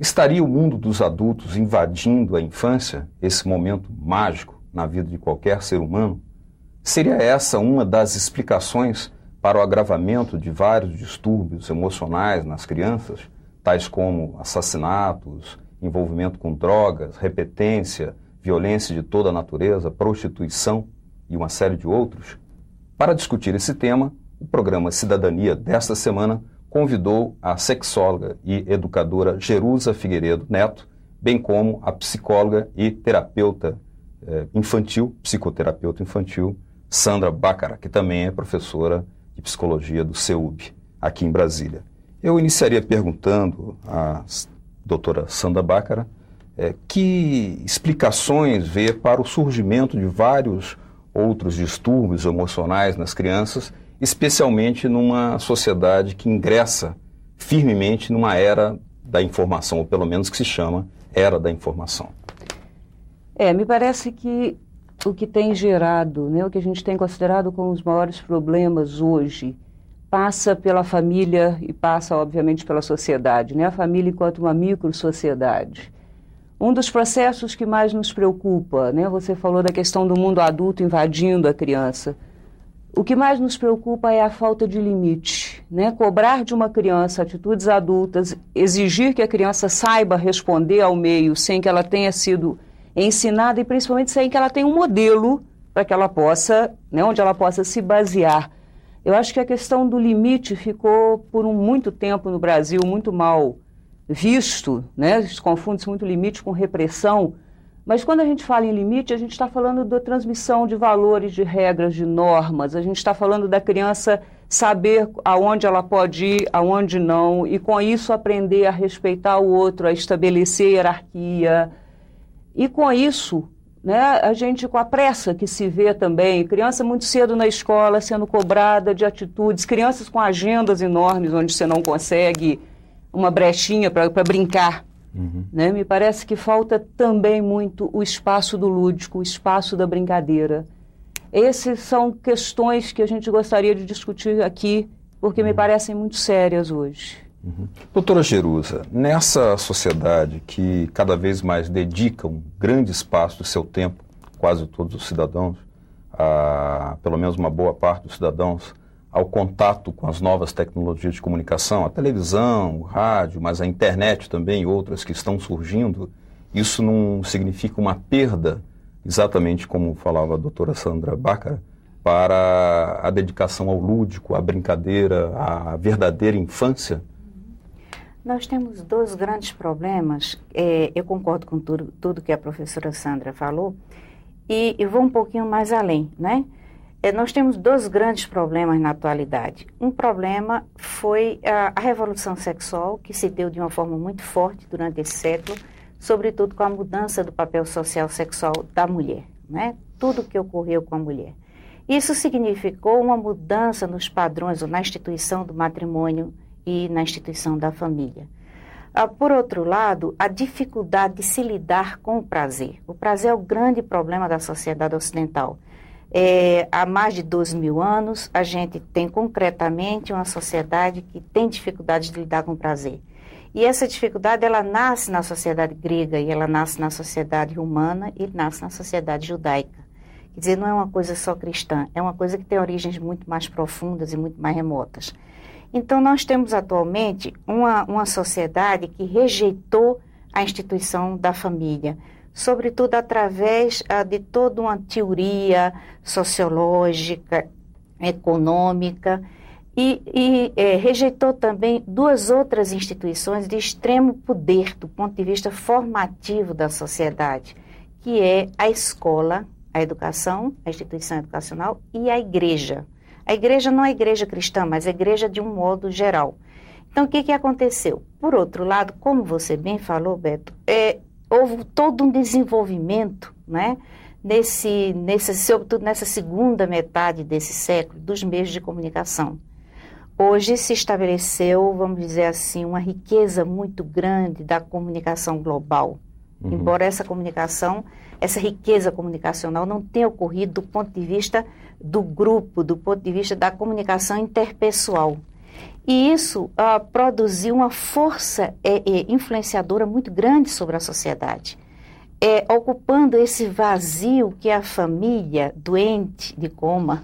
Estaria o mundo dos adultos invadindo a infância, esse momento mágico na vida de qualquer ser humano? Seria essa uma das explicações para o agravamento de vários distúrbios emocionais nas crianças, tais como assassinatos, envolvimento com drogas, repetência, violência de toda a natureza, prostituição e uma série de outros? Para discutir esse tema, o programa Cidadania desta semana convidou a sexóloga e educadora Jerusa Figueiredo Neto, bem como a psicóloga e terapeuta psicoterapeuta infantil, Sandra Bácara, que também é professora de psicologia do CEUB, aqui em Brasília. Eu iniciaria perguntando à doutora Sandra Bácara que explicações vê para o surgimento de vários outros distúrbios emocionais nas crianças, especialmente numa sociedade que ingressa firmemente numa era da informação, ou pelo menos que se chama era da informação. Me parece que o que tem gerado, o que a gente tem considerado como os maiores problemas hoje, passa pela família e passa, obviamente, pela sociedade, A família enquanto uma micro-sociedade. Um dos processos que mais nos preocupa, Você falou da questão do mundo adulto invadindo a criança. O que mais nos preocupa é a falta de limite, Cobrar de uma criança atitudes adultas, exigir que a criança saiba responder ao meio sem que ela tenha sido ensinada e principalmente sem que ela tenha um modelo para que ela possa, onde ela possa se basear. Eu acho que a questão do limite ficou por muito tempo no Brasil muito mal visto, Confunde-se muito limite com repressão. Mas quando a gente fala em limite, a gente está falando da transmissão de valores, de regras, de normas. A gente está falando da criança saber aonde ela pode ir, aonde não, e com isso aprender a respeitar o outro, a estabelecer hierarquia. E com isso, a gente, com a pressa que se vê também, criança muito cedo na escola sendo cobrada de atitudes, crianças com agendas enormes onde você não consegue uma brechinha para brincar. Me parece que falta também muito o espaço do lúdico, o espaço da brincadeira. Essas são questões que a gente gostaria de discutir aqui, porque me parecem muito sérias hoje. Doutora Jerusa, nessa sociedade que cada vez mais dedica um grande espaço do seu tempo, quase todos os cidadãos, pelo menos uma boa parte dos cidadãos, ao contato com as novas tecnologias de comunicação, a televisão, o rádio, mas a internet também e outras que estão surgindo, isso não significa uma perda, exatamente como falava a doutora Sandra Bácara, para a dedicação ao lúdico, à brincadeira, à verdadeira infância? Nós temos dois grandes problemas, eu concordo com tudo que a professora Sandra falou, e eu vou um pouquinho mais além, Nós temos dois grandes problemas na atualidade. Um problema foi a revolução sexual, que se deu de uma forma muito forte durante esse século, sobretudo com a mudança do papel social sexual da mulher, Tudo o que ocorreu com a mulher. Isso significou uma mudança nos padrões, ou na instituição do matrimônio e na instituição da família. Por outro lado, a dificuldade de se lidar com o prazer. O prazer é o grande problema da sociedade ocidental. Há mais de 2.000 anos, a gente tem concretamente uma sociedade que tem dificuldade de lidar com o prazer. E essa dificuldade, ela nasce na sociedade grega, e ela nasce na sociedade romana, e nasce na sociedade judaica. Quer dizer, não é uma coisa só cristã, é uma coisa que tem origens muito mais profundas e muito mais remotas. Então, nós temos atualmente uma sociedade que rejeitou a instituição da família, sobretudo através de toda uma teoria sociológica, econômica, e rejeitou também duas outras instituições de extremo poder do ponto de vista formativo da sociedade, que é a escola, a educação, a instituição educacional e a igreja. A igreja não é a igreja cristã, mas a igreja de um modo geral. Então, o que aconteceu? Por outro lado, como você bem falou, Beto, houve todo um desenvolvimento, sobretudo nessa segunda metade desse século, dos meios de comunicação. Hoje se estabeleceu, vamos dizer assim, uma riqueza muito grande da comunicação global. Embora essa riqueza comunicacional não tenha ocorrido do ponto de vista do grupo, do ponto de vista da comunicação interpessoal. E isso produziu uma força influenciadora muito grande sobre a sociedade, ocupando esse vazio que a família doente de coma,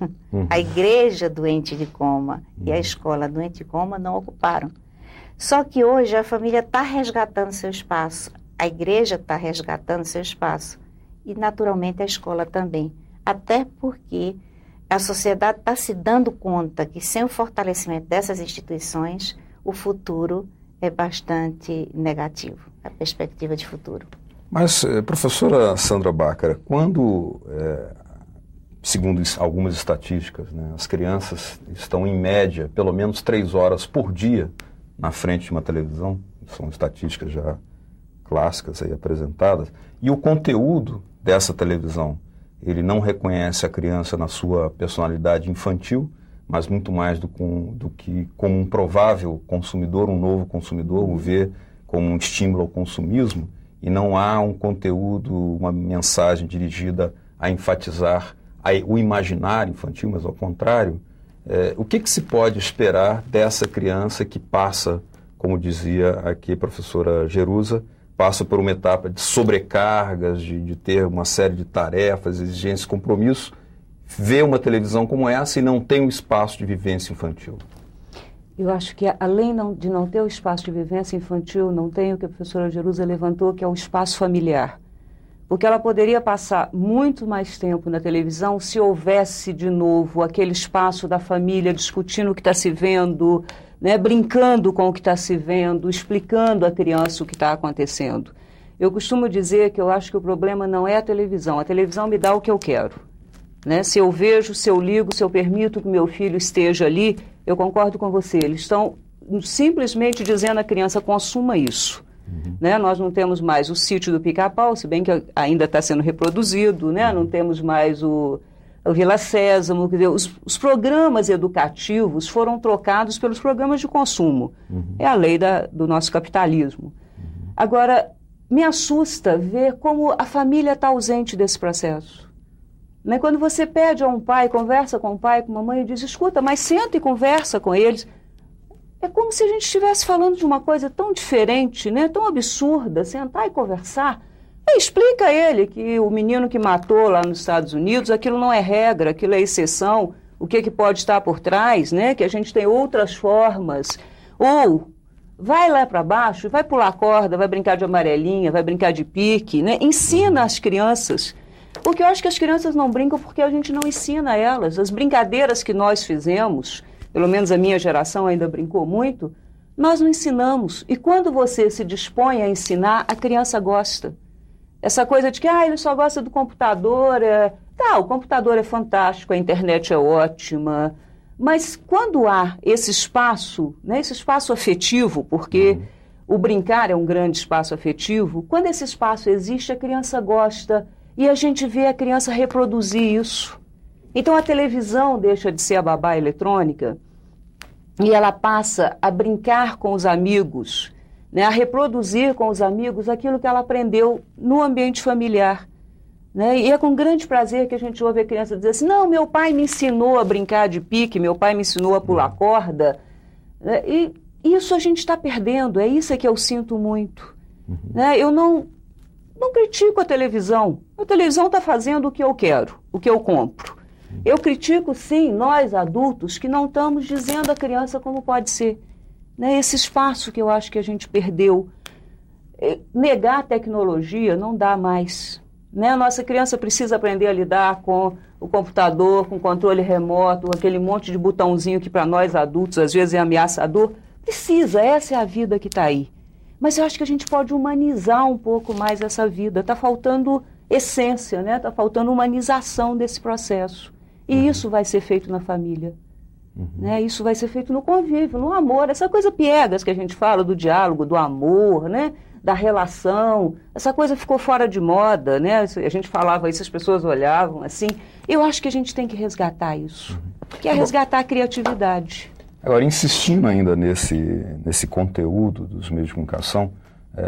a igreja doente de coma e a escola doente de coma não ocuparam. Só que hoje a família está resgatando seu espaço, a igreja está resgatando seu espaço e naturalmente a escola também, até porque a sociedade está se dando conta que sem o fortalecimento dessas instituições, o futuro é bastante negativo, a perspectiva de futuro. Mas, professora Sandra Bácara, quando, segundo algumas estatísticas, né, as crianças estão em média pelo menos 3 horas por dia na frente de uma televisão, são estatísticas já clássicas aí apresentadas, e o conteúdo dessa televisão, ele não reconhece a criança na sua personalidade infantil, mas muito mais do que como um provável consumidor, um novo consumidor, o vê como um estímulo ao consumismo, e não há um conteúdo, uma mensagem dirigida a enfatizar o imaginário infantil, mas ao contrário, o que se pode esperar dessa criança que passa, como dizia aqui a professora Jerusa, passa por uma etapa de sobrecargas, de ter uma série de tarefas, exigências, compromissos, vê uma televisão como essa e não tem um espaço de vivência infantil? Eu acho que, além de não ter o espaço de vivência infantil, não tem o que a professora Jerusa levantou, que é o espaço familiar. Porque ela poderia passar muito mais tempo na televisão se houvesse, de novo, aquele espaço da família discutindo o que está se vendo, né, brincando com o que está se vendo, explicando à criança o que está acontecendo. Eu costumo dizer que eu acho que o problema não é a televisão me dá o que eu quero. Né? Se eu vejo, se eu ligo, se eu permito que meu filho esteja ali, eu concordo com você, eles estão simplesmente dizendo à criança, consuma isso. Né? Nós não temos mais o Sítio do Pica-Pau, se bem que ainda está sendo reproduzido, né? Não temos mais o Vila Sésamo, quer dizer, os programas educativos foram trocados pelos programas de consumo. É a lei do nosso capitalismo. Agora, me assusta ver como a família está ausente desse processo. Né? Quando você pede a um pai, conversa com o pai, com a mamãe, e diz, escuta, mas senta e conversa com eles. É como se a gente estivesse falando de uma coisa tão diferente, né? Tão absurda, sentar e conversar. Explica a ele que o menino que matou lá nos Estados Unidos, aquilo não é regra, aquilo é exceção, o que pode estar por trás, né? Que a gente tem outras formas. Ou vai lá para baixo, vai pular corda, vai brincar de amarelinha, vai brincar de pique, né? Ensina as crianças. Porque eu acho que as crianças não brincam porque a gente não ensina elas. As brincadeiras que nós fizemos, pelo menos a minha geração ainda brincou muito, nós não ensinamos. E quando você se dispõe a ensinar, a criança gosta. Essa coisa de que ele só gosta do computador, o computador é fantástico, a internet é ótima, mas quando há esse espaço, né, esse espaço afetivo, porque o brincar é um grande espaço afetivo, quando esse espaço existe, a criança gosta e a gente vê a criança reproduzir isso. Então a televisão deixa de ser a babá eletrônica e ela passa a brincar com os amigos, né, a reproduzir com os amigos aquilo que ela aprendeu no ambiente familiar. Né? E é com grande prazer que a gente ouve a criança dizer assim, não, meu pai me ensinou a brincar de pique, meu pai me ensinou a pular corda. Né? E isso a gente está perdendo, é isso que eu sinto muito. Né? Eu não critico a televisão está fazendo o que eu quero, o que eu compro. Eu critico, sim, nós adultos que não estamos dizendo à criança como pode ser. Né? Esse espaço que eu acho que a gente perdeu. Negar a tecnologia não dá mais. Né? A nossa criança precisa aprender a lidar com o computador, com o controle remoto, aquele monte de botãozinho que para nós adultos às vezes é ameaçador. Precisa, essa é a vida que está aí. Mas eu acho que a gente pode humanizar um pouco mais essa vida. Está faltando essência, né? Está faltando humanização desse processo. E isso vai ser feito na família. Né? Isso vai ser feito no convívio, no amor. Essa coisa piegas que a gente fala do diálogo, do amor, né? Da relação. Essa coisa ficou fora de moda, né? A gente falava isso, as pessoas olhavam assim. Eu acho que a gente tem que resgatar isso. Que é resgatar a criatividade. Agora, insistindo ainda nesse conteúdo dos meios de comunicação,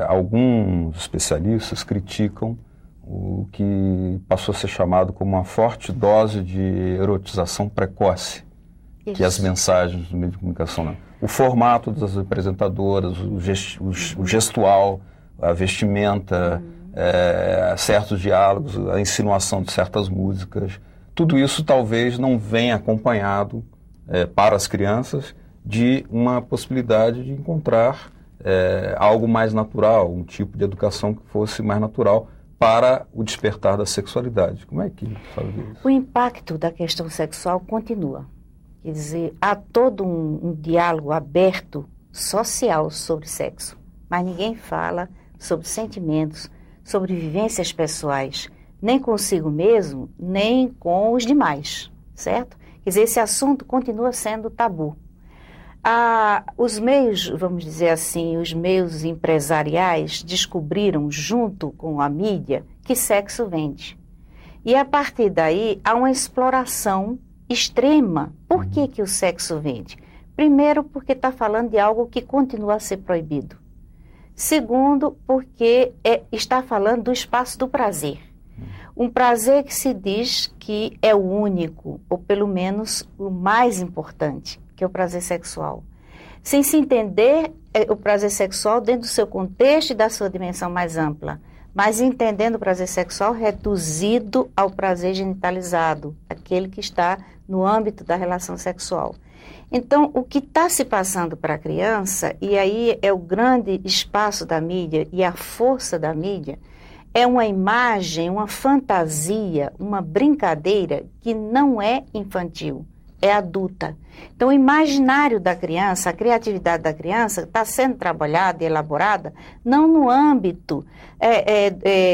alguns especialistas criticam o que passou a ser chamado como uma forte dose de erotização precoce, que as mensagens dos meios de comunicação não. o formato das apresentadoras, o gestual, a vestimenta, certos diálogos, a insinuação de certas músicas. Tudo isso talvez não venha acompanhado para as crianças de uma possibilidade de encontrar algo mais natural, um tipo de educação que fosse mais natural para o despertar da sexualidade. Como é que fala isso? O impacto da questão sexual continua. Quer dizer, há todo um diálogo aberto social sobre sexo, mas ninguém fala sobre sentimentos, sobre vivências pessoais, nem consigo mesmo, nem com os demais, certo? Quer dizer, esse assunto continua sendo tabu. Os meios, vamos dizer assim, os meios empresariais descobriram, junto com a mídia, que sexo vende. E a partir daí, há uma exploração extrema. Por que o sexo vende? Primeiro, porque está falando de algo que continua a ser proibido. Segundo, porque está falando do espaço do prazer. Um prazer que se diz que é o único, ou pelo menos o mais importante, que é o prazer sexual. Sem se entender o prazer sexual dentro do seu contexto e da sua dimensão mais ampla, mas entendendo o prazer sexual reduzido ao prazer genitalizado, aquele que está no âmbito da relação sexual. Então, o que está se passando para a criança, e aí é o grande espaço da mídia e a força da mídia, é uma imagem, uma fantasia, uma brincadeira que não é infantil, é adulta. Então, o imaginário da criança, a criatividade da criança está sendo trabalhada e elaborada não no âmbito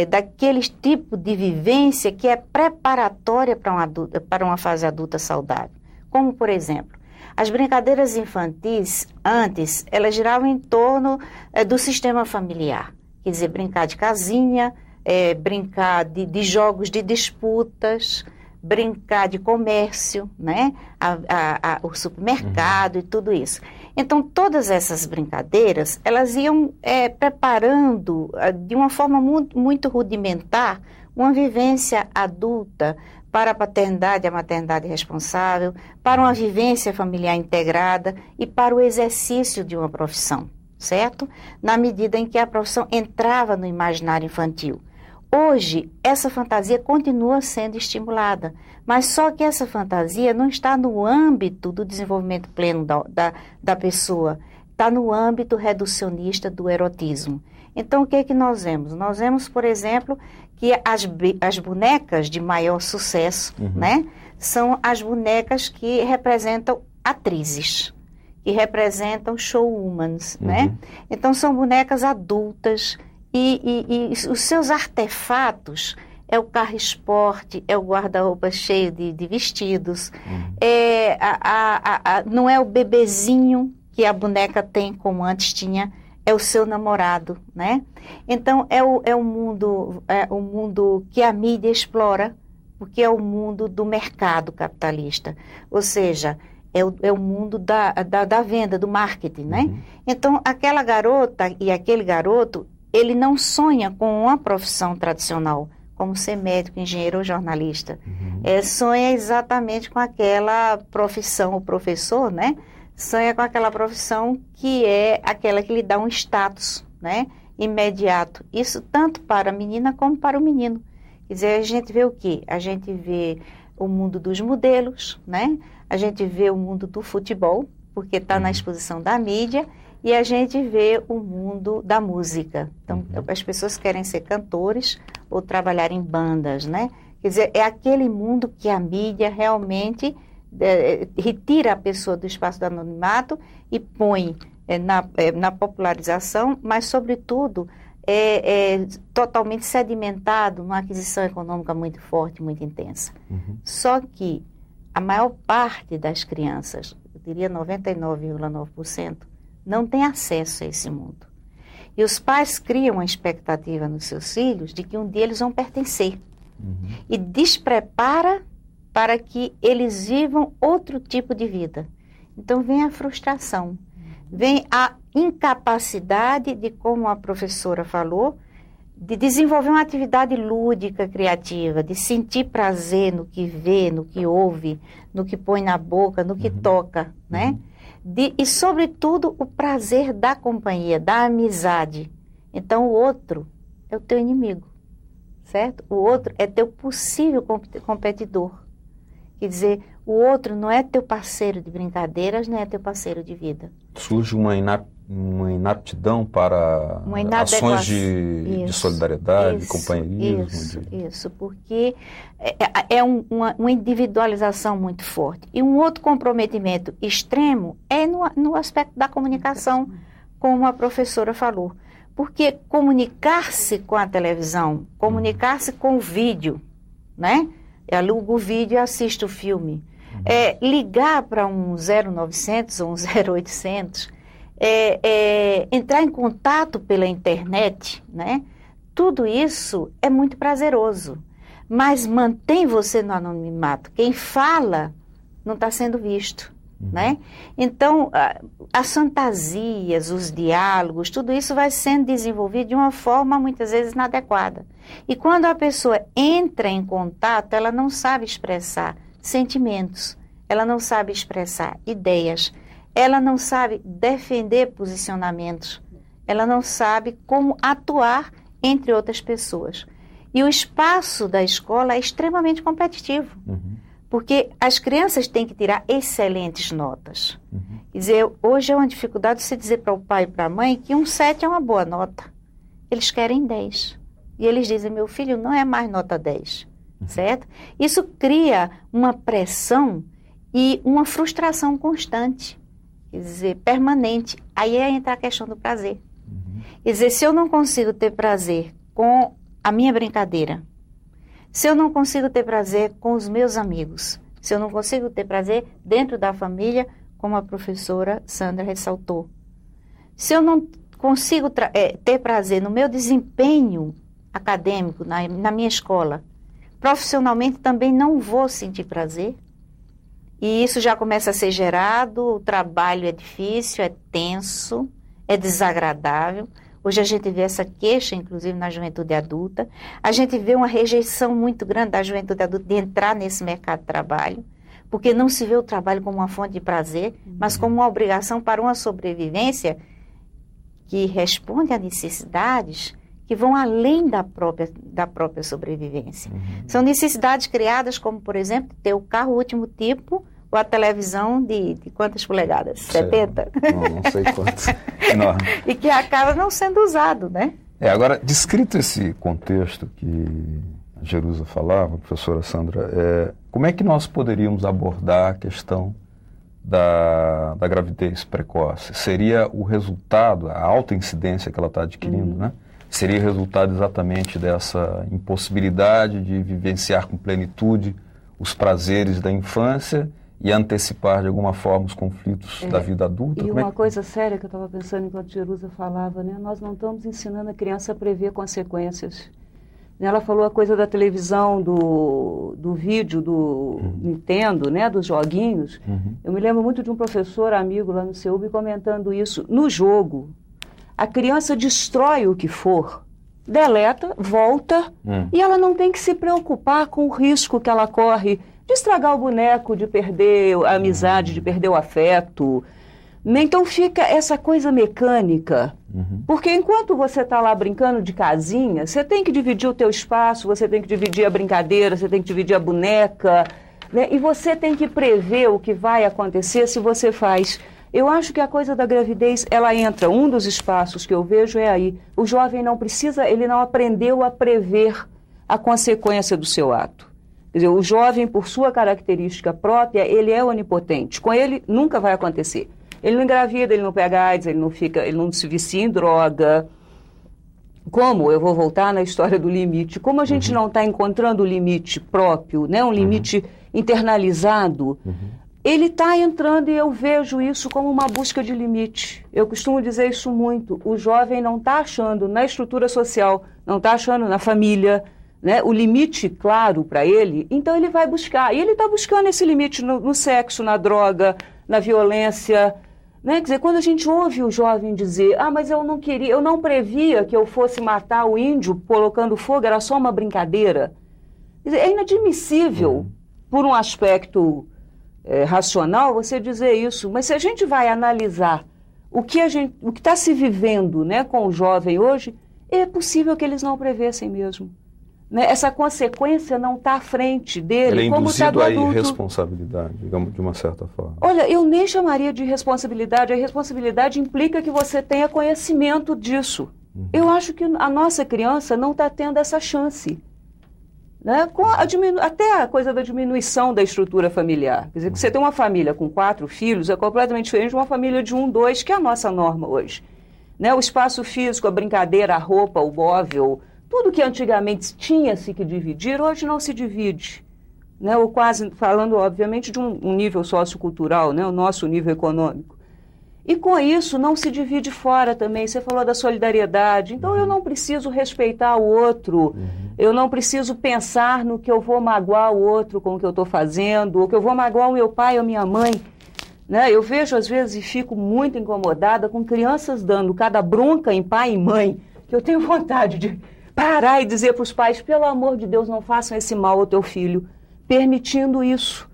daquele tipo de vivência que é preparatória para uma fase adulta saudável. Como, por exemplo, as brincadeiras infantis, antes, elas giravam em torno do sistema familiar. Quer dizer, brincar de casinha, brincar de jogos de disputas, brincar de comércio, né? O supermercado e tudo isso. Então, todas essas brincadeiras, elas iam preparando, de uma forma muito rudimentar, uma vivência adulta para a paternidade e a maternidade responsável, para uma vivência familiar integrada e para o exercício de uma profissão, certo? Na medida em que a profissão entrava no imaginário infantil. Hoje, essa fantasia continua sendo estimulada, mas só que essa fantasia não está no âmbito do desenvolvimento pleno da pessoa, está no âmbito reducionista do erotismo. Então, o que é que nós vemos? Nós vemos, por exemplo, que as bonecas de maior sucesso, né, são as bonecas que representam atrizes, que representam showwomans, né? Então, são bonecas adultas e os seus artefatos é o carro esporte, é o guarda-roupa cheio de vestidos, não é o bebezinho que a boneca tem como antes tinha, é o seu namorado, né? Então, é o mundo que a mídia explora, porque é o mundo do mercado capitalista. Ou seja, é o mundo da venda, do marketing, né? Então, aquela garota e aquele garoto, ele não sonha com uma profissão tradicional, como ser médico, engenheiro ou jornalista. Sonha exatamente com aquela profissão, o professor, né? Sonha com aquela profissão que é aquela que lhe dá um status, né, imediato. Isso tanto para a menina como para o menino. Quer dizer, a gente vê o quê? A gente vê o mundo dos modelos, né? A gente vê o mundo do futebol, porque está na exposição da mídia, e a gente vê o mundo da música. Então, as pessoas querem ser cantores ou trabalhar em bandas, né? Quer dizer, é aquele mundo que a mídia realmente retira a pessoa do espaço do anonimato e põe na popularização, mas, sobretudo, totalmente sedimentado numa aquisição econômica muito forte, muito intensa. Só que a maior parte das crianças, eu diria 99,9%, não tem acesso a esse mundo. E os pais criam uma expectativa nos seus filhos de que um dia eles vão pertencer. E desprepara para que eles vivam outro tipo de vida. Então, vem a frustração, vem a incapacidade de, como a professora falou, de desenvolver uma atividade lúdica, criativa, de sentir prazer no que vê, no que ouve, no que põe na boca, no que toca, né? e, sobretudo, o prazer da companhia, da amizade. Então, o outro é o teu inimigo, certo? O outro é teu possível competidor. Quer dizer, o outro não é teu parceiro de brincadeiras, nem é teu parceiro de vida. Surge uma inaptidão para ações de solidariedade, de companheirismo. Isso, porque é uma individualização muito forte. E um outro comprometimento extremo é no aspecto da comunicação, como a professora falou. Porque comunicar-se com a televisão, comunicar-se com o vídeo, né? Eu alugo o vídeo e assisto o filme. Ligar para um 0900 ou um 0800, entrar em contato pela internet, né? Tudo isso é muito prazeroso, mas mantém você no anonimato. Quem fala não está sendo visto, né? Então, as fantasias, os diálogos, tudo isso vai sendo desenvolvido de uma forma muitas vezes inadequada. E quando a pessoa entra em contato, ela não sabe expressar sentimentos, ela não sabe expressar ideias, ela não sabe defender posicionamentos, ela não sabe como atuar entre outras pessoas. E o espaço da escola é extremamente competitivo, porque as crianças têm que tirar excelentes notas. Quer dizer, hoje é uma dificuldade você dizer para o pai e para a mãe que um 7 é uma boa nota. Eles querem 10. E eles dizem, meu filho, não é mais nota 10, certo? Isso cria uma pressão e uma frustração constante, quer dizer, permanente. Aí entra a questão do prazer. Quer dizer, se eu não consigo ter prazer com a minha brincadeira, se eu não consigo ter prazer com os meus amigos, se eu não consigo ter prazer dentro da família, como a professora Sandra ressaltou, se eu não consigo ter prazer no meu desempenho acadêmico, na minha escola, profissionalmente também não vou sentir prazer. E isso já começa a ser gerado, o trabalho é difícil, é tenso, é desagradável. Hoje a gente vê essa queixa, inclusive, na juventude adulta. A gente vê uma rejeição muito grande da juventude adulta de entrar nesse mercado de trabalho, porque não se vê o trabalho como uma fonte de prazer, mas como uma obrigação para uma sobrevivência que responde a necessidades que vão além da própria sobrevivência. São necessidades criadas como, por exemplo, ter o carro último tipo ou a televisão de quantas polegadas? 70? Não sei quantos. E que acaba não sendo usado, né? Agora, descrito esse contexto que a Jerusa falava, professora Sandra, como é que nós poderíamos abordar a questão da gravidez precoce? Seria o resultado, a alta incidência que ela está adquirindo, né? Seria resultado exatamente dessa impossibilidade de vivenciar com plenitude os prazeres da infância e antecipar de alguma forma os conflitos da vida adulta? E uma coisa séria que eu estava pensando enquanto Jerusa falava, né? Nós não estamos ensinando a criança a prever consequências. Ela falou a coisa da televisão, do vídeo, do Nintendo, né? Dos joguinhos. Eu me lembro muito de um professor amigo lá no CEUB comentando isso. No jogo, a criança destrói o que for, deleta, volta, e ela não tem que se preocupar com o risco que ela corre de estragar o boneco, de perder a amizade, de perder o afeto. Então fica essa coisa mecânica, porque enquanto você está lá brincando de casinha, você tem que dividir o teu espaço, você tem que dividir a brincadeira, você tem que dividir a boneca, né? E você tem que prever o que vai acontecer se você faz. Eu acho que a coisa da gravidez, ela entra, um dos espaços que eu vejo é aí. O jovem não precisa, ele não aprendeu a prever a consequência do seu ato. Quer dizer, o jovem, por sua característica própria, ele é onipotente. Com ele, nunca vai acontecer. Ele não engravida, ele não pega AIDS, ele não se vicia em droga. Como, eu vou voltar na história do limite, como a gente não está encontrando o limite próprio, né, um limite internalizado, ele está entrando, e eu vejo isso como uma busca de limite. Eu costumo dizer isso muito. O jovem não está achando na estrutura social, não está achando na família, né, o limite claro para ele, então ele vai buscar. E ele está buscando esse limite no sexo, na droga, na violência. Né? Quer dizer, quando a gente ouve o jovem dizer, mas eu não queria, eu não previa que eu fosse matar o índio colocando fogo, era só uma brincadeira. Quer dizer, é inadmissível, por um aspecto racional você dizer isso, mas se a gente vai analisar o que está se vivendo, né, com o jovem hoje, é possível que eles não prevessem mesmo. Né? Essa consequência não está à frente dele, ele é como está do adulto. a irresponsabilidade, digamos, de uma certa forma. Olha, eu nem chamaria de irresponsabilidade. A irresponsabilidade implica que você tenha conhecimento disso. Eu acho que a nossa criança não está tendo essa chance. Né? Até a coisa da diminuição da estrutura familiar. Quer dizer, que você tem uma família com 4 filhos é completamente diferente de uma família de 1, 2, que é a nossa norma hoje. Né? O espaço físico, a brincadeira, a roupa, o móvel, tudo que antigamente tinha-se que dividir, hoje não se divide. Né? Ou quase, falando obviamente de um nível sociocultural, né? O nosso nível econômico. E com isso não se divide fora também. Você falou da solidariedade. Então eu não preciso respeitar o outro, eu não preciso pensar no que eu vou magoar o outro com o que eu estou fazendo, ou que eu vou magoar o meu pai ou minha mãe. Né? Eu vejo às vezes e fico muito incomodada com crianças dando cada bronca em pai e mãe, que eu tenho vontade de parar e dizer para os pais, pelo amor de Deus, não façam esse mal ao teu filho, permitindo isso.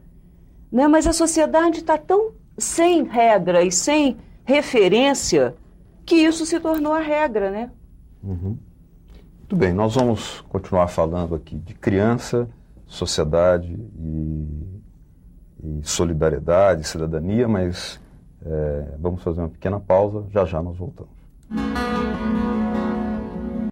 Né? Mas a sociedade está tão sem regra e sem referência que isso se tornou a regra, né? Muito bem, nós vamos continuar falando aqui de criança, sociedade e solidariedade, cidadania, mas vamos fazer uma pequena pausa, já já nós voltamos.